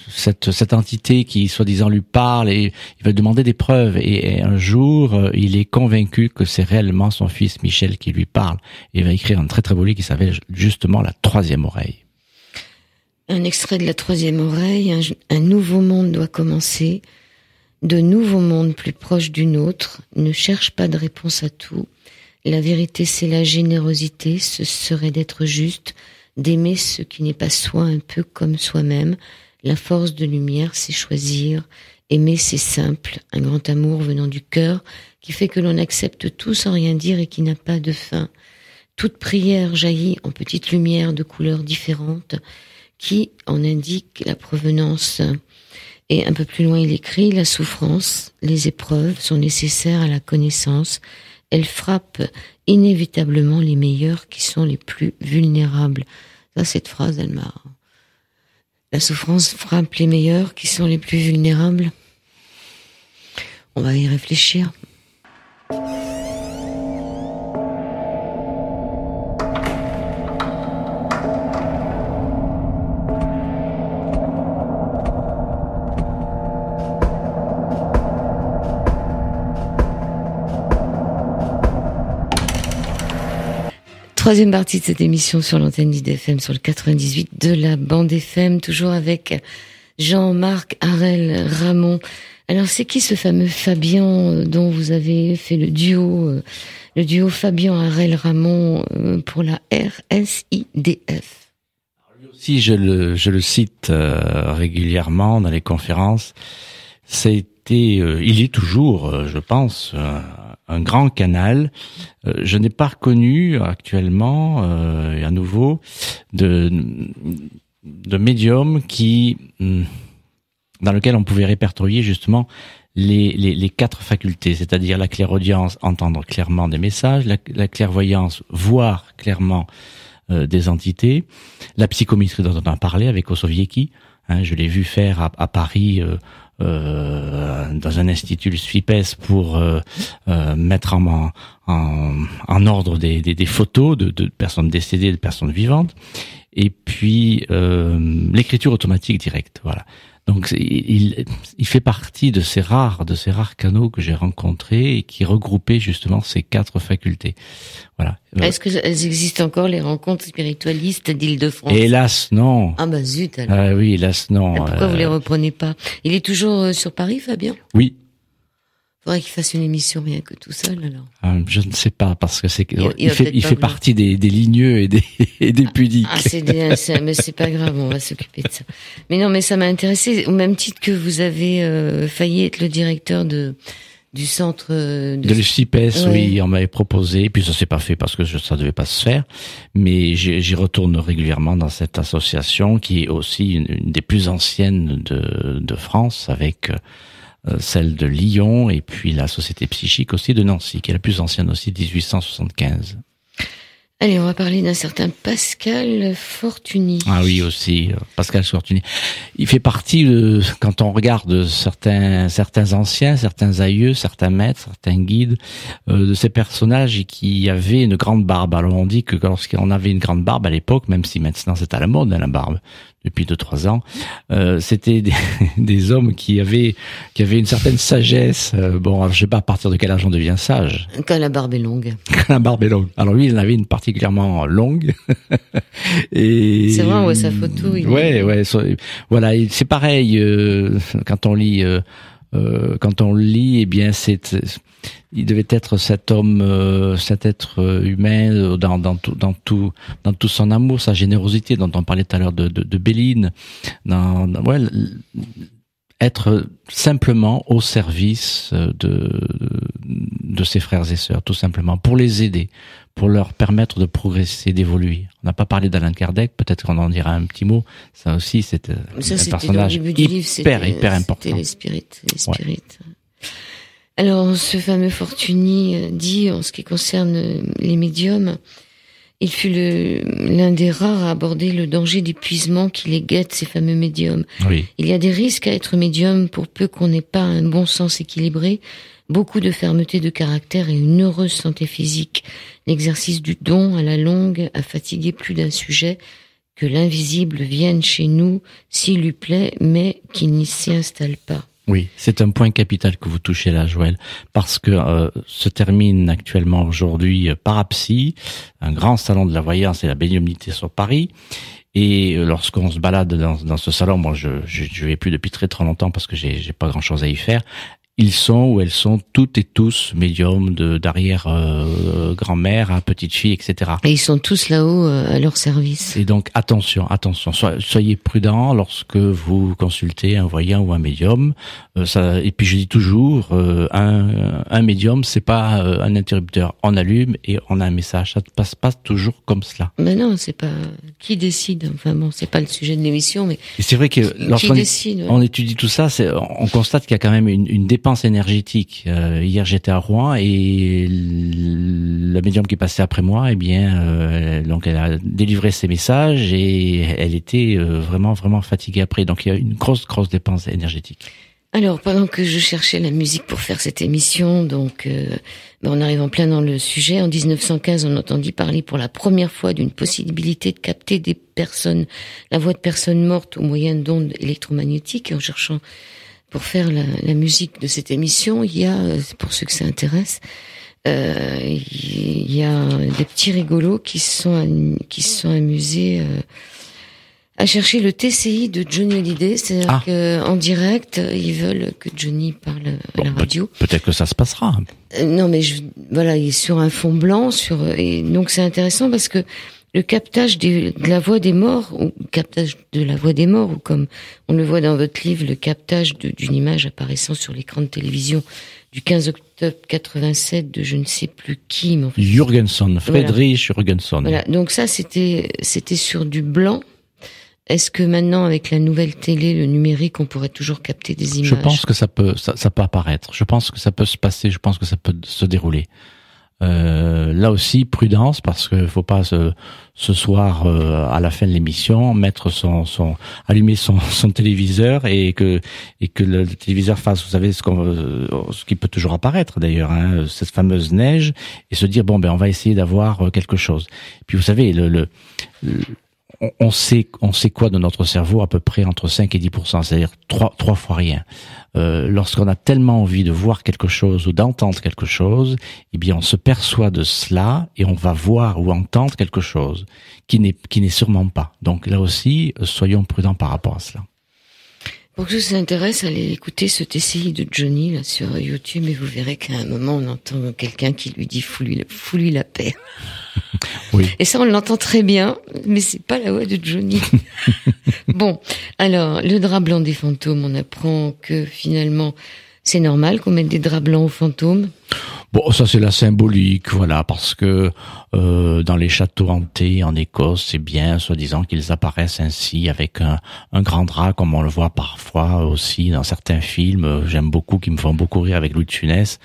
cette entité qui, soi-disant, lui parle, et il va demander des preuves. Et un jour, il est convaincu que c'est réellement son fils Michel qui lui parle. Et il va écrire un très très beau livre qui s'appelle justement La Troisième Oreille. Un extrait de La Troisième Oreille, un nouveau monde doit commencer. De nouveaux mondes plus proches du nôtre, ne cherche pas de réponse à tout. La vérité, c'est la générosité, ce serait d'être juste, d'aimer ce qui n'est pas soi un peu comme soi-même. La force de lumière, c'est choisir. Aimer, c'est simple, un grand amour venant du cœur qui fait que l'on accepte tout sans rien dire et qui n'a pas de fin. Toute prière jaillit en petites lumières de couleurs différentes qui en indiquent la provenance. Et un peu plus loin, il écrit « La souffrance, les épreuves sont nécessaires à la connaissance. Elles frappent inévitablement les meilleurs qui sont les plus vulnérables. » Ça, cette phrase, elle m'a... La souffrance frappe les meilleurs qui sont les plus vulnérables. On va y réfléchir. Troisième partie de cette émission sur l'antenne d'IDFM sur le 98 de la bande FM, toujours avec Jean-Marc Harel Ramon. Alors c'est qui ce fameux Fabien dont vous avez fait le duo Fabien Harel Ramon pour la RSIDF? Lui aussi je le cite régulièrement dans les conférences. Il est toujours, je pense, un grand canal. Je n'ai pas reconnu actuellement, à nouveau, de médium dans lequel on pouvait répertorier justement les 4 facultés, c'est-à-dire la clairaudience, entendre clairement des messages, la clairvoyance, voir clairement des entités, la psychométrie dont on a parlé avec Osowiecki, je l'ai vu faire à Paris, dans un institut, le SFIPES, pour mettre en ordre des photos de personnes décédées, de personnes vivantes, et puis l'écriture automatique directe. Voilà. Donc il fait partie de ces rares canaux que j'ai rencontrés et qui regroupaient justement ces 4 facultés. Voilà. Est-ce que elles existent encore, les rencontres spiritualistes d'Île-de-France? Hélas, non. Ah bah zut alors. Oui, hélas, non. Pourquoi vous les reprenez pas? Il est toujours sur Paris, Fabien? Oui. Faudrait qu'il fasse une émission rien que tout seul, alors. Je ne sais pas, parce que il fait partie des ligneux et des pudiques. Mais c'est pas grave, on va s'occuper de ça. Mais non, mais ça m'a intéressé, au même titre que vous avez failli être le directeur du centre de l'EFCIPES, oui, on m'avait proposé, puis ça s'est pas fait parce que ça devait pas se faire, mais j'y retourne régulièrement dans cette association qui est aussi une des plus anciennes de France, avec celle de Lyon, et puis la Société Psychique aussi de Nancy, qui est la plus ancienne aussi, 1875. Allez, on va parler d'un certain Pascal Fortuny. Ah oui, aussi, Pascal Fortuny. Il fait partie, quand on regarde certains anciens, certains aïeux, certains maîtres, certains guides, de ces personnages qui avaient une grande barbe. Alors on dit que lorsqu'on avait une grande barbe à l'époque, même si maintenant c'est à la mode, la barbe, depuis 2-3 ans, c'était des hommes qui avaient une certaine sagesse. Bon, alors, je sais pas à partir de quel âge on devient sage. Quand la barbe est longue. Quand la barbe est longue. Alors lui, il en avait une particulièrement longue. Et c'est vrai, on voit sa photo. Voilà, c'est pareil quand on lit. Eh bien, il devait être cet homme, cet être humain dans tout son amour, sa générosité dont on parlait tout à l'heure de Béline, être simplement au service de ses frères et sœurs, tout simplement, pour les aider, pour leur permettre de progresser, d'évoluer. On n'a pas parlé d'Alain Kardec, peut-être qu'on en dira un petit mot. Ça aussi, c'est un personnage hyper important. C'était les spirites. Ouais. Alors, ce fameux Fortuny dit, en ce qui concerne les médiums, il fut l'un des rares à aborder le danger d'épuisement qui les guette, ces fameux médiums. Oui. Il y a des risques à être médium pour peu qu'on n'ait pas un bon sens équilibré, beaucoup de fermeté de caractère et une heureuse santé physique. L'exercice du don, à la longue, a fatigué plus d'un sujet. Que l'invisible vienne chez nous, s'il lui plaît, mais qu'il n'y s'y installe pas. Oui, c'est un point capital que vous touchez là, Joël, parce que se termine actuellement aujourd'hui Parapsy, un grand salon de la voyance et la médiumnité sur Paris. Et lorsqu'on se balade dans ce salon, moi je vais plus depuis très longtemps parce que j'ai pas grand chose à y faire. Ils sont ou elles sont toutes et tous médiums d'arrière grand-mère à petite fille, etc. Et ils sont tous là-haut à leur service. Et donc attention, soyez prudents lorsque vous consultez un voyant ou un médium. Et puis je dis toujours, un médium, c'est pas un interrupteur. On allume et on a un message. Ça ne passe pas toujours comme cela. Mais non, c'est pas qui décide. Enfin bon, c'est pas le sujet de l'émission, mais et c'est vrai que lorsqu'on on étudie tout ça, on constate qu'il y a quand même une dépense énergétique. Hier, j'étais à Rouen et le médium qui passait après moi, eh bien, donc elle a délivré ses messages et elle était vraiment fatiguée après. Donc il y a une grosse dépense énergétique. Alors, pendant que je cherchais la musique pour faire cette émission, donc on arrive en plein dans le sujet. En 1915, on entendit parler pour la première fois d'une possibilité de capter la voix de personnes mortes au moyen d'ondes électromagnétiques. Et en cherchant pour faire la musique de cette émission, il y a, pour ceux que ça intéresse, il y a des petits rigolos qui se sont amusés à chercher le TCI de Johnny Hallyday, c'est-à-dire qu'en direct, ils veulent que Johnny parle à la radio. Peut-être que ça se passera. Non, mais voilà, il est sur un fond blanc, et donc c'est intéressant parce que le captage de la voix des morts, ou comme on le voit dans votre livre, le captage d'une image apparaissant sur l'écran de télévision du 15 octobre 87 de je ne sais plus qui. Mais en fait, Jürgenson, Friedrich Jürgenson. Voilà, donc ça c'était sur du blanc. Est-ce que maintenant, avec la nouvelle télé, le numérique, on pourrait toujours capter des images? Je pense que ça peut apparaître. Je pense que ça peut se passer. Je pense que ça peut se dérouler. Là aussi, prudence, parce que faut pas ce soir à la fin de l'émission mettre allumer son téléviseur et que le téléviseur fasse, vous savez, ce qui peut toujours apparaître d'ailleurs, hein, cette fameuse neige, et se dire bon ben on va essayer d'avoir quelque chose. Puis vous savez on sait quoi de notre cerveau à peu près entre 5 et 10%, c'est-à-dire trois fois rien. Lorsqu'on a tellement envie de voir quelque chose ou d'entendre quelque chose, eh bien on se perçoit de cela et on va voir ou entendre quelque chose qui n'est sûrement pas. Donc là aussi, soyons prudents par rapport à cela. Pour que ça intéresse, allez écouter ce TCI de Johnny là sur YouTube et vous verrez qu'à un moment on entend quelqu'un qui lui dit fous-lui la paix. Oui. Et ça on l'entend très bien, mais c'est pas la voix de Johnny. Bon, alors le drap blanc des fantômes, on apprend que finalement c'est normal qu'on mette des draps blancs aux fantômes. Bon, ça c'est la symbolique, voilà, parce que dans les châteaux hantés en Écosse, c'est bien, soi-disant, qu'ils apparaissent ainsi avec un grand drap, comme on le voit parfois aussi dans certains films. J'aime beaucoup, qui me font beaucoup rire avec Louis de Funès,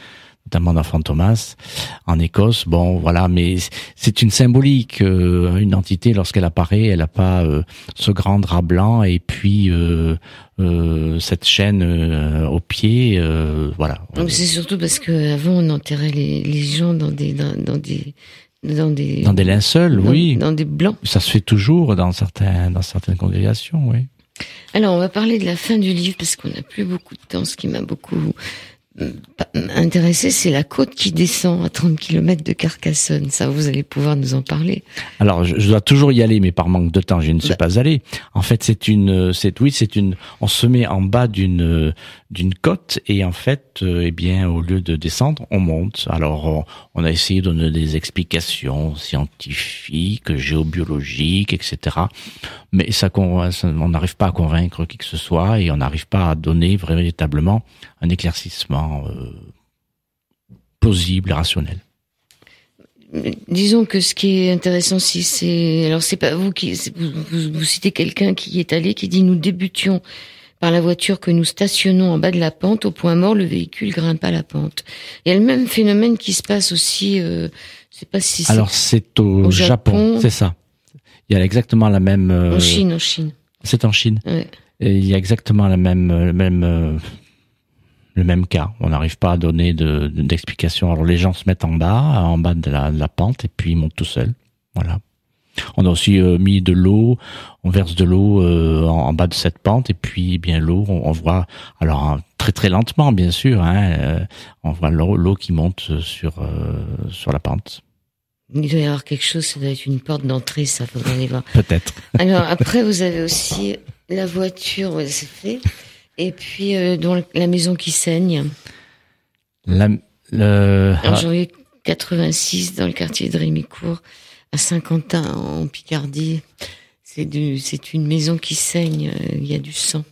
notamment dans Fantomas, en Écosse. Bon, voilà, mais c'est une symbolique. Une entité, lorsqu'elle apparaît, elle n'a pas ce grand drap blanc et puis cette chaîne au pied, voilà. Donc c'est surtout parce que avant on enterrait les gens dans dans des linceuls, oui. Dans des blancs. Ça se fait toujours dans certaines congrégations, oui. Alors, on va parler de la fin du livre parce qu'on n'a plus beaucoup de temps. Ce qui m'a beaucoup intéressé, c'est la côte qui descend à 30 km de Carcassonne. Ça, vous allez pouvoir nous en parler. Alors, je dois toujours y aller, mais par manque de temps, je ne suis pas allé. En fait, on se met en bas d'une côte et en fait, eh bien, au lieu de descendre, on monte. Alors, on a essayé de donner des explications scientifiques, géobiologiques, etc. Mais on n'arrive pas à convaincre qui que ce soit et on n'arrive pas à donner véritablement un éclaircissement plausible et rationnel. Disons que ce qui est intéressant, c'est pas vous vous citez quelqu'un qui est allé, qui dit nous débutions par la voiture que nous stationnons en bas de la pente, au point mort, le véhicule grimpa la pente. Il y a le même phénomène qui se passe aussi, je sais pas si c'est... Alors c'est au Japon, c'est ça. Il y a exactement la même... En Chine. C'est en Chine. Ouais. Et il y a exactement le même cas. On n'arrive pas à donner d'explication. Alors les gens se mettent en bas de la pente et puis ils montent tout seuls. Voilà. On a aussi mis de l'eau, on verse de l'eau en bas de cette pente et puis eh bien l'eau, on voit alors très très lentement bien sûr, on voit l'eau qui monte sur la pente. Il doit y avoir quelque chose, ça doit être une porte d'entrée, ça faudrait aller voir. Peut-être. Alors après vous avez aussi la voiture, ouais, c'est fait, et puis la maison qui saigne. En janvier 86 dans le quartier de Rémicourt, à Saint-Quentin en Picardie, c'est une maison qui saigne, il y a du sang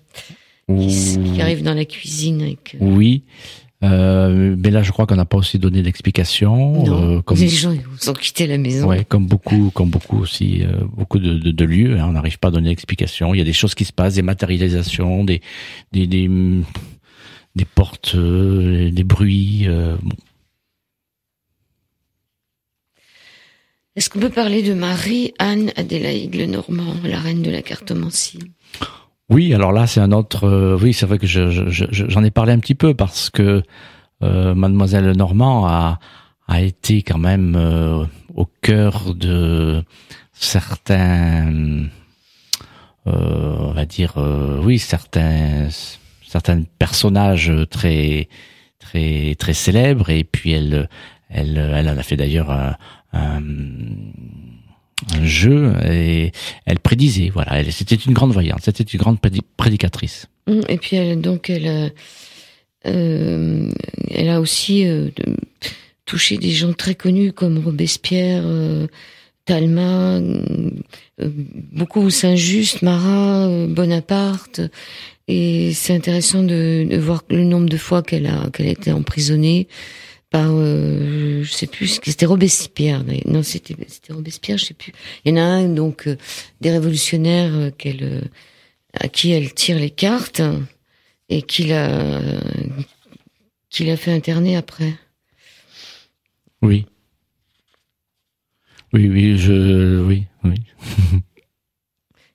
qui arrive dans la cuisine. Oui. Mais là, je crois qu'on n'a pas aussi donné d'explication. Non, les gens ils ont quitté la maison. Ouais, comme beaucoup aussi, beaucoup de lieux, on n'arrive pas à donner d'explication. Il y a des choses qui se passent, des matérialisations, des portes, des bruits. Bon. Est-ce qu'on peut parler de Marie-Anne Adélaïde Lenormand, la reine de la cartomancie? Oui, alors là, c'est un autre... oui, c'est vrai que j'en ai parlé un petit peu parce que Mademoiselle Lenormand a été quand même au cœur de certains... on va dire... oui, certains personnages très très très célèbres et puis elle en a fait d'ailleurs un jeu et elle prédisait, voilà, c'était une grande voyante, c'était une grande prédicatrice. Et puis elle a aussi touché des gens très connus comme Robespierre, Talma, beaucoup Saint-Just, Marat, Bonaparte, et c'est intéressant de voir le nombre de fois qu'elle a été emprisonnée par je sais plus, c'était Robespierre. Non, c'était Robespierre, je sais plus. Il y en a un donc des révolutionnaires à qui elle tire les cartes et qu'il a fait interner après. Oui. Oui.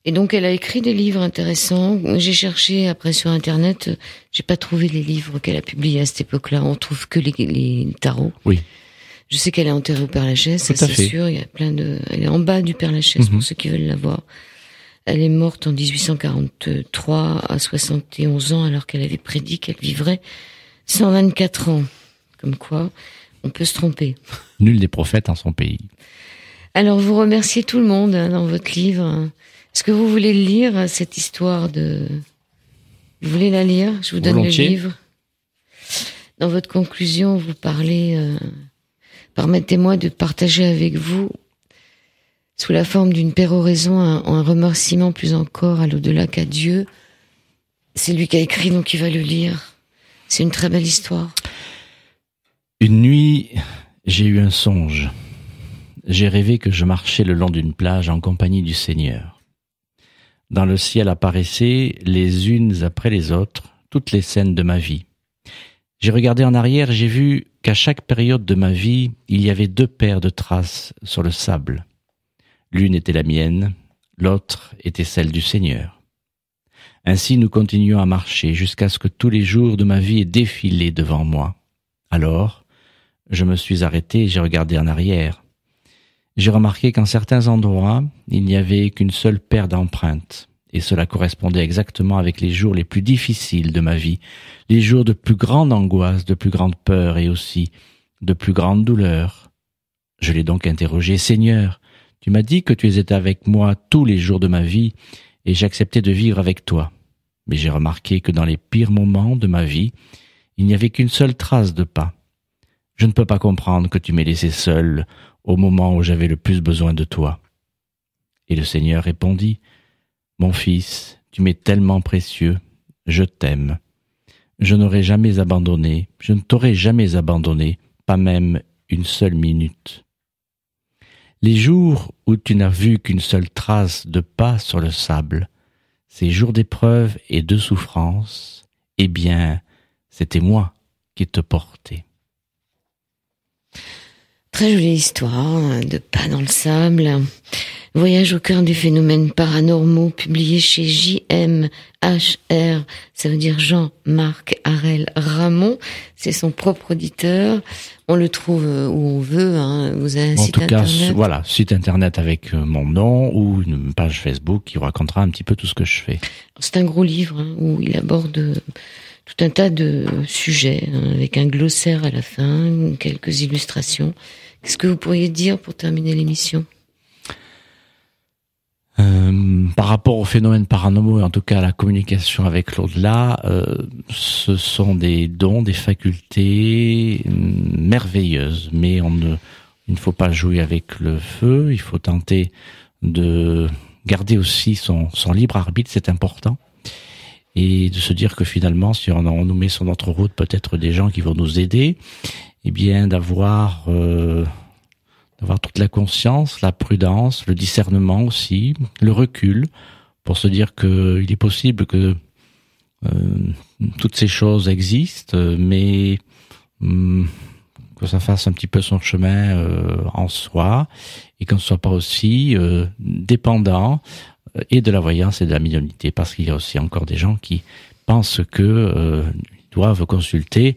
Et donc elle a écrit des livres intéressants. J'ai cherché après sur internet, j'ai pas trouvé les livres qu'elle a publiés à cette époque-là. On trouve que les tarots. Oui. Je sais qu'elle est enterrée au Père-Lachaise, ça c'est sûr. Il y a elle est en bas du Père-Lachaise pour ceux qui veulent la voir. Elle est morte en 1843 à 71 ans alors qu'elle avait prédit qu'elle vivrait 124 ans. Comme quoi, on peut se tromper. Nul n'est prophète en son pays. Alors vous remerciez tout le monde dans votre livre. Est-ce que vous voulez lire cette histoire de... Vous voulez la lire? Je vous donne Volontiers. le livre. Dans votre conclusion, vous parlez... Permettez-moi de partager avec vous, sous la forme d'une péroraison, un remerciement plus encore à l'au-delà qu'à Dieu. C'est lui qui a écrit, donc il va le lire. C'est une très belle histoire. Une nuit, j'ai eu un songe. J'ai rêvé que je marchais le long d'une plage en compagnie du Seigneur. Dans le ciel apparaissaient, les unes après les autres, toutes les scènes de ma vie. J'ai regardé en arrière et j'ai vu qu'à chaque période de ma vie, il y avait 2 paires de traces sur le sable. L'une était la mienne, l'autre était celle du Seigneur. Ainsi nous continuions à marcher jusqu'à ce que tous les jours de ma vie aient défilé devant moi. Alors, je me suis arrêté et j'ai regardé en arrière. J'ai remarqué qu'en certains endroits, il n'y avait qu'une seule paire d'empreintes. Et cela correspondait exactement avec les jours les plus difficiles de ma vie, les jours de plus grande angoisse, de plus grande peur et aussi de plus grande douleur. Je l'ai donc interrogé, « Seigneur, tu m'as dit que tu étais avec moi tous les jours de ma vie et j'acceptais de vivre avec toi. Mais j'ai remarqué que dans les pires moments de ma vie, il n'y avait qu'une seule trace de pas. Je ne peux pas comprendre que tu m'aies laissé seul au moment où j'avais le plus besoin de toi. » Et le Seigneur répondit, « Mon fils, tu m'es tellement précieux, je t'aime. Je n'aurais jamais abandonné, je ne t'aurais jamais abandonné, pas même une seule minute. Les jours où tu n'as vu qu'une seule trace de pas sur le sable, ces jours d'épreuve et de souffrance, eh bien, c'était moi qui te portais. » Très jolie histoire de pas dans le sable. Voyage au cœur des phénomènes paranormaux, publié chez JMHR, ça veut dire Jean-Marc Harel Ramon, c'est son propre auditeur. On le trouve où on veut, hein. Vous avez un site internet. En tout cas, voilà, site internet avec mon nom ou une page Facebook qui racontera un petit peu tout ce que je fais. C'est un gros livre où il aborde tout un tas de sujets, avec un glossaire à la fin, quelques illustrations. Qu'est-ce que vous pourriez dire pour terminer l'émission ? Par rapport aux phénomènes paranormaux et en tout cas à la communication avec l'au-delà, ce sont des dons, des facultés merveilleuses, mais il ne faut pas jouer avec le feu, il faut tenter de garder aussi son libre arbitre, c'est important, et de se dire que finalement, si on nous met sur notre route peut-être des gens qui vont nous aider, eh bien d'avoir toute la conscience, la prudence, le discernement aussi, le recul, pour se dire que il est possible que toutes ces choses existent, mais que ça fasse un petit peu son chemin en soi, et qu'on ne soit pas aussi dépendant et de la voyance et de la médiumnité, parce qu'il y a aussi encore des gens qui pensent que doivent consulter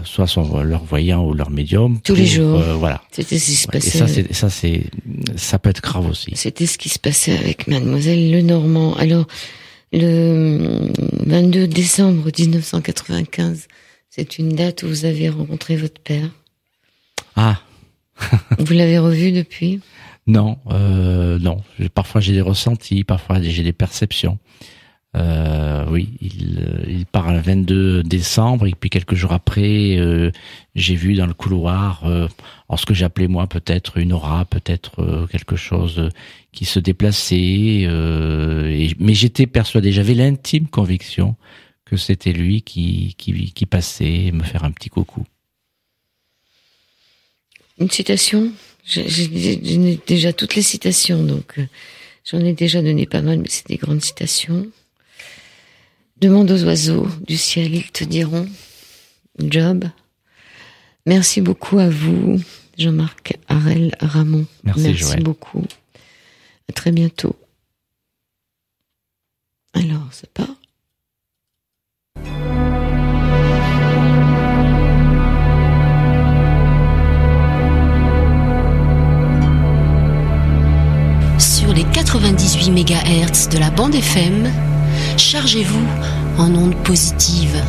soit leur voyant ou leur médium tous les jours. Voilà. C'était ce qui se passait. Et ça peut être grave aussi. C'était ce qui se passait avec Mademoiselle Lenormand. Alors, le 22 décembre 1995, c'est une date où vous avez rencontré votre père. Ah. Vous l'avez revu depuis ? Non, non. Parfois j'ai des ressentis, parfois j'ai des perceptions. Oui, il part le 22 décembre et puis quelques jours après, j'ai vu dans le couloir, ce que j'appelais moi peut-être une aura, peut-être quelque chose qui se déplaçait. Mais j'étais persuadé, j'avais l'intime conviction que c'était lui qui passait me faire un petit coucou. Une citation ? J'ai déjà toutes les citations, donc j'en ai déjà donné pas mal, mais c'est des grandes citations. Demande aux oiseaux du ciel, ils te diront. Job. Merci beaucoup à vous, Jean-Marc Harel Ramon. Merci Joël. Beaucoup. À très bientôt. Alors, ça part. Sur les 98 MHz de la bande FM, chargez-vous en ondes positives.